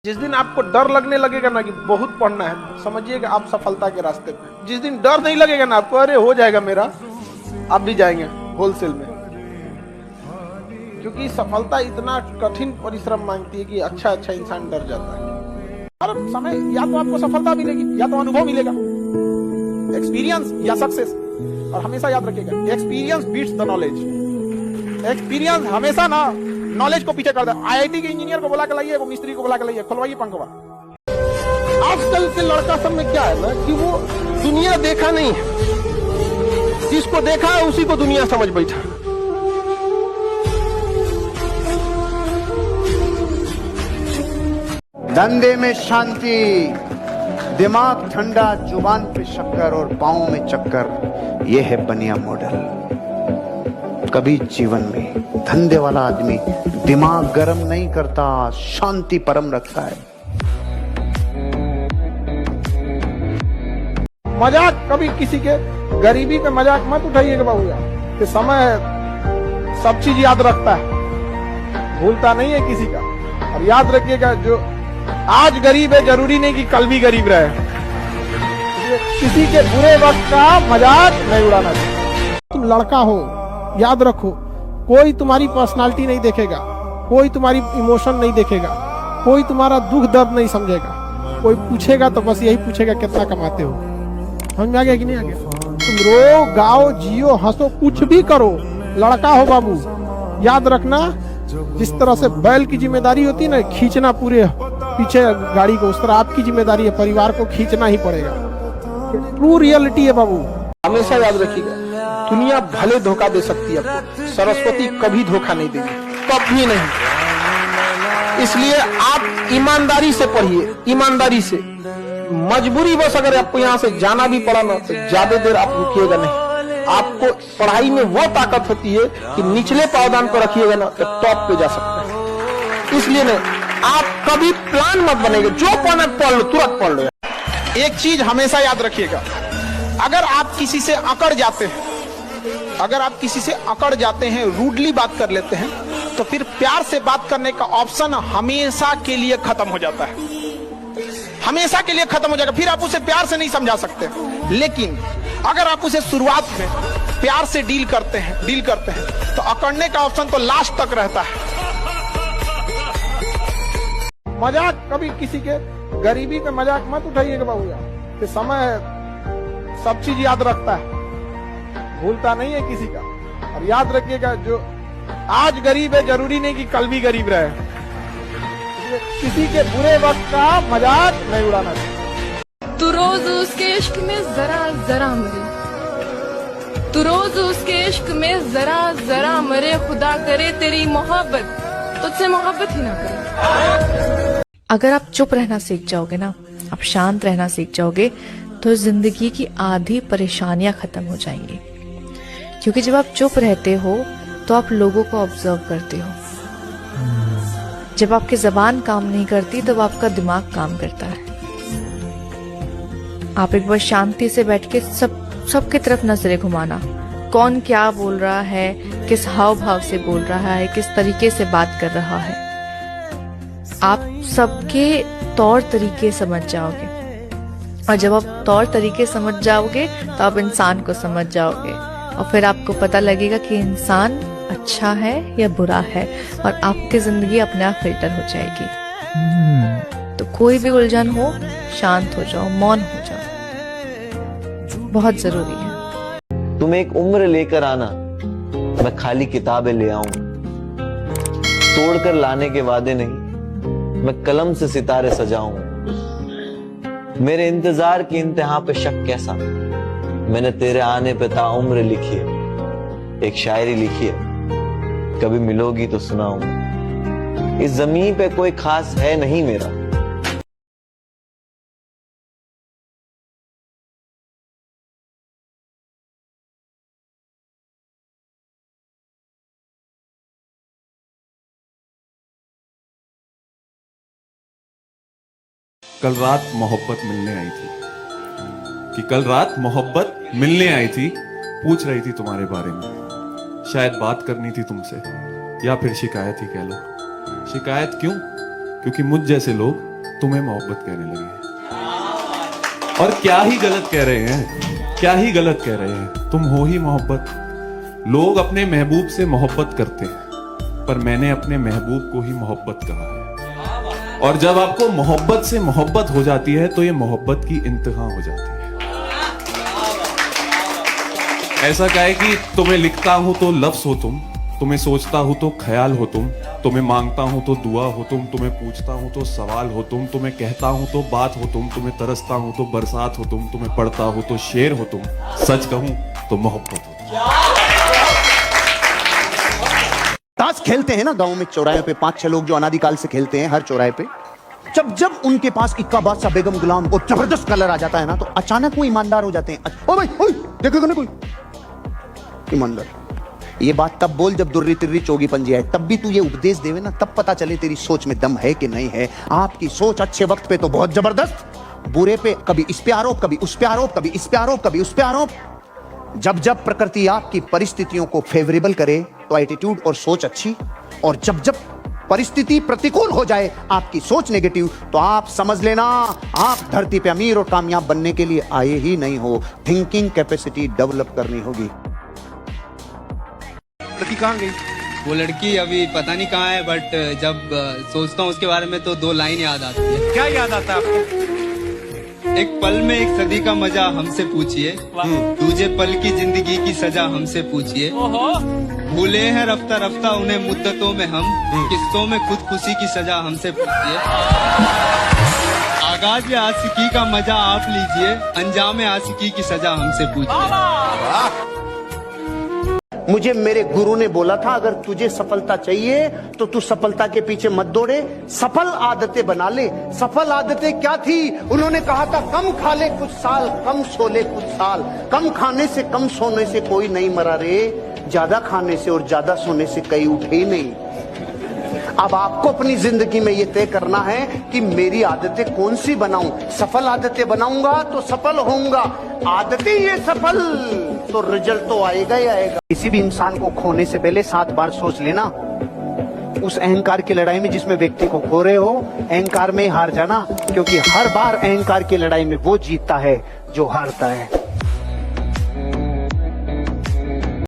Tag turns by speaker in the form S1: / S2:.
S1: जिस दिन आपको डर लगने लगेगा ना कि बहुत पढ़ना है, समझिए कि आप सफलता के रास्ते पे। जिस दिन डर नहीं लगेगा ना आपको, अरे हो जाएगा मेरा, आप भी जाएंगे होलसेल में। क्योंकि सफलता इतना कठिन परिश्रम मांगती है कि अच्छा इंसान डर जाता है। हर समय या तो आपको सफलता मिलेगी या तो अनुभव मिलेगा, एक्सपीरियंस या सक्सेस। और हमेशा याद रखिएगा, experience beats the knowledge. Experience हमेशा ना नॉलेज को पीछे कर दे। आईआईटी के इंजीनियर को बुला के लाइए, वो मिस्त्री को बुला के लाइए, खुलवाइए पंखवा। आजकल के लड़का सब में क्या है ना कि वो दुनिया देखा नहीं है, जिसको देखा है उसी को दुनिया समझ बैठा।
S2: धंधे में शांति, दिमाग ठंडा, जुबान पे शक्कर और पांव में चक्कर, यह है बनिया मॉडल। कभी जीवन में धंधे वाला आदमी दिमाग गर्म नहीं करता, शांति परम रखता है।
S1: मजाक कभी किसी के गरीबी का मजाक मत उठाइएगा बाबूया, कि समय सब चीज याद रखता है, भूलता नहीं है किसी का। और याद रखिएगा, जो आज गरीब है जरूरी नहीं कि कल भी गरीब रहे। किसी के बुरे वक्त का मजाक नहीं उड़ाना चाहिए। तुम लड़का हो, याद रखो, कोई तुम्हारी पर्सनालिटी नहीं देखेगा, कोई तुम्हारी इमोशन नहीं देखेगा, कोई तुम्हारा दुख दर्द नहीं समझेगा। कोई पूछेगा तो बस यही पूछेगा कितना कमाते हो। समझ में आ गया कि नहीं आ गया? तुम रो, गाओ, जियो, हंसो, कुछ भी करो, लड़का हो बाबू। याद रखना, जिस तरह से बैल की जिम्मेदारी होती है ना खींचना पूरे पीछे गाड़ी को, उस तरह आपकी जिम्मेदारी है, परिवार को खींचना ही पड़ेगा। ट्रू रियलिटी है बाबू। हमेशा याद रखिएगा, दुनिया भले धोखा दे सकती है आपको, सरस्वती कभी धोखा नहीं देगी, कभी नहीं। इसलिए आप ईमानदारी से पढ़िए, ईमानदारी से। मजबूरी बस अगर आपको यहाँ से जाना भी पड़ा ना तो ज्यादा देर आप रुकिएगा नहीं। आपको पढ़ाई में वो ताकत होती है कि निचले पावदान को रखिएगा ना तो टॉप पे जा सकते हैं। इसलिए नहीं, आप कभी प्लान मत बनेगा, जो पढ़ना पढ़ लो, तुरंत पढ़ लो। एक चीज हमेशा याद रखिएगा, अगर आप किसी से अकड़ जाते हैं, अगर आप किसी से अकड़ जाते हैं, रूडली बात कर लेते हैं, तो फिर प्यार से बात करने का ऑप्शन हमेशा के लिए खत्म हो जाता है, हमेशा के लिए खत्म हो जाएगा। फिर आप उसे प्यार से नहीं समझा सकते। लेकिन अगर आप उसे शुरुआत में प्यार से डील करते हैं तो अकड़ने का ऑप्शन तो लास्ट तक रहता है। मजाक कभी किसी के गरीबी का मजाक मत उठाइएगा बाबूया, कि समय सब चीज याद रखता है, भूलता नहीं है किसी का। और याद रखिएगा, जो आज गरीब है जरूरी नहीं कि कल भी गरीब रहे। किसी के बुरे वक्त का मजाक नहीं उड़ाना चाहिए।
S3: तू रोज उसके इश्क में जरा जरा मरे, तू रोज उसके इश्क में जरा जरा मरे, खुदा करे तेरी मोहब्बत तुझसे मोहब्बत ही ना करे।
S4: अगर आप चुप रहना सीख जाओगे ना, आप शांत रहना सीख जाओगे, तो जिंदगी की आधी परेशानियां खत्म हो जाएंगी। क्योंकि जब आप चुप रहते हो तो आप लोगों को ऑब्जर्व करते हो। जब आपकी जबान काम नहीं करती तब आपका दिमाग काम करता है। आप एक बार शांति से बैठ के सबकी तरफ नजरें घुमाना, कौन क्या बोल रहा है, किस हाव भाव से बोल रहा है, किस तरीके से बात कर रहा है, आप सबके तौर तरीके समझ जाओगे। और जब आप तौर तरीके समझ जाओगे तो आप इंसान को समझ जाओगे, और फिर आपको पता लगेगा कि इंसान अच्छा है या बुरा है, और आपकी जिंदगी अपने आप फिल्टर हो जाएगी। तो कोई भी उलझन हो, शांत हो जाओ, मौन हो जाओ, बहुत जरूरी है।
S5: तुम एक उम्र लेकर आना, मैं खाली किताबें ले आऊं, तोड़कर लाने के वादे नहीं, मैं कलम से सितारे सजाऊं। मेरे इंतजार की इंतहा पे शक कैसा, मैंने तेरे आने पे ताउम्र लिखी है, एक शायरी लिखी है, कभी मिलोगी तो सुनाऊं। इस जमीन पे कोई खास है नहीं मेरा,
S6: कल रात मोहब्बत मिलने आई थी, कि कल रात मोहब्बत मिलने आई थी, पूछ रही थी तुम्हारे बारे में, शायद बात करनी थी तुमसे, या फिर शिकायत ही कह लो। शिकायत क्यों? क्योंकि मुझ जैसे लोग तुम्हें मोहब्बत कहने लगे हैं। और क्या ही गलत कह रहे हैं, क्या ही गलत कह रहे हैं। तुम हो ही मोहब्बत। लोग अपने महबूब से मोहब्बत करते हैं, पर मैंने अपने महबूब को ही मोहब्बत कहा है। और जब आपको मोहब्बत से मोहब्बत हो जाती है तो ये मोहब्बत की इंतहा हो जाती है। ऐसा क्या है कि तुम्हें लिखता हूं तो लफ्ज हो तुम, तुम्हें सोचता हूं तो ख्याल हो तुम, तुम्हें मांगता हूं तो दुआ हो तुम, तुम्हें पूछता हूं तो सवाल हो तुम, तुम्हें कहता हूं तो बात हो तुम, तुम्हें तरसता हूं तो बरसात हो तुम, तुम्हें पढ़ता हूं तो शेर हो तुम, सच कहूं तो मोहब्बत हो तुम।
S2: ताश खेलते हैं ना गांव में, चौराहे पे 5-6 लोग जो अनादिकाल से खेलते हैं हर चौराहे पे। जब जब उनके पास इक्का बादशाह, बेगम गुलाम और जबरदस्त कलर आ जाता है ना, तो अचानक वो ईमानदार हो जाते हैं। ओ भाई, ओए देखेगा ना कोई ईमानदार। ये बात तब बोल जब दुर्री तिर्री चोगी पंजी आए, तब भी तू ये उपदेश देवे ना, तब पता चले तेरी सोच में दम है कि नहीं है। आपकी सोच अच्छे वक्त पे तो बहुत जबरदस्त, बुरे पे कभी इस पे आरोप, कभी उस पे आरोप, कभी इस पे आरोप, कभी उस पे आरोप। जब जब प्रकृति आपकी परिस्थितियों को फेवरेबल करे तो एटीट्यूड और सोच अच्छी, और जब जब परिस्थिति प्रतिकूल हो जाए, आपकी सोच नेगेटिव, तो आप समझ लेना आप धरती पे अमीर और कामयाब बनने के लिए आए ही नहीं हो। थिंकिंग कैपेसिटी डेवलप करनी होगी। लड़की कहाँ गई?
S7: वो लड़की अभी पता नहीं कहाँ है, बट जब सोचता हूँ उसके बारे में तो 2 लाइन याद आती है।
S2: क्या याद आता है आपको?
S7: एक पल में एक सदी का मजा हमसे पूछिए, दूजे पल की जिंदगी की सजा हमसे पूछिए। भूले हैं रफ्ता रफ्ता उन्हें मुद्दतों में हम, किस्तों में खुदकुशी की सजा हमसे पूछिए। आगाज आशिकी का मजा आप लीजिए, अंजाम आशिकी की सजा हमसे पूछिए।
S2: मुझे मेरे गुरु ने बोला था, अगर तुझे सफलता चाहिए तो तू सफलता के पीछे मत दौड़े, सफल आदतें बना ले। सफल आदतें क्या थी? उन्होंने कहा था कम खा ले कुछ साल, कम सो ले कुछ साल। कम खाने से कम सोने से कोई नहीं मरा रे, ज्यादा खाने से और ज्यादा सोने से कई उठे ही नहीं। अब आपको अपनी जिंदगी में ये तय करना है कि मेरी आदतें कौन सी बनाऊं। सफल आदतें बनाऊंगा तो सफल होऊंगा, आदतें ये सफल, तो रिजल्ट तो आएगा ही आएगा। किसी भी इंसान को खोने से पहले 7 बार सोच लेना। उस अहंकार की लड़ाई में जिसमें व्यक्ति को खो रहे हो, अहंकार में हार जाना, क्योंकि हर बार अहंकार की लड़ाई में वो जीतता है जो हारता है।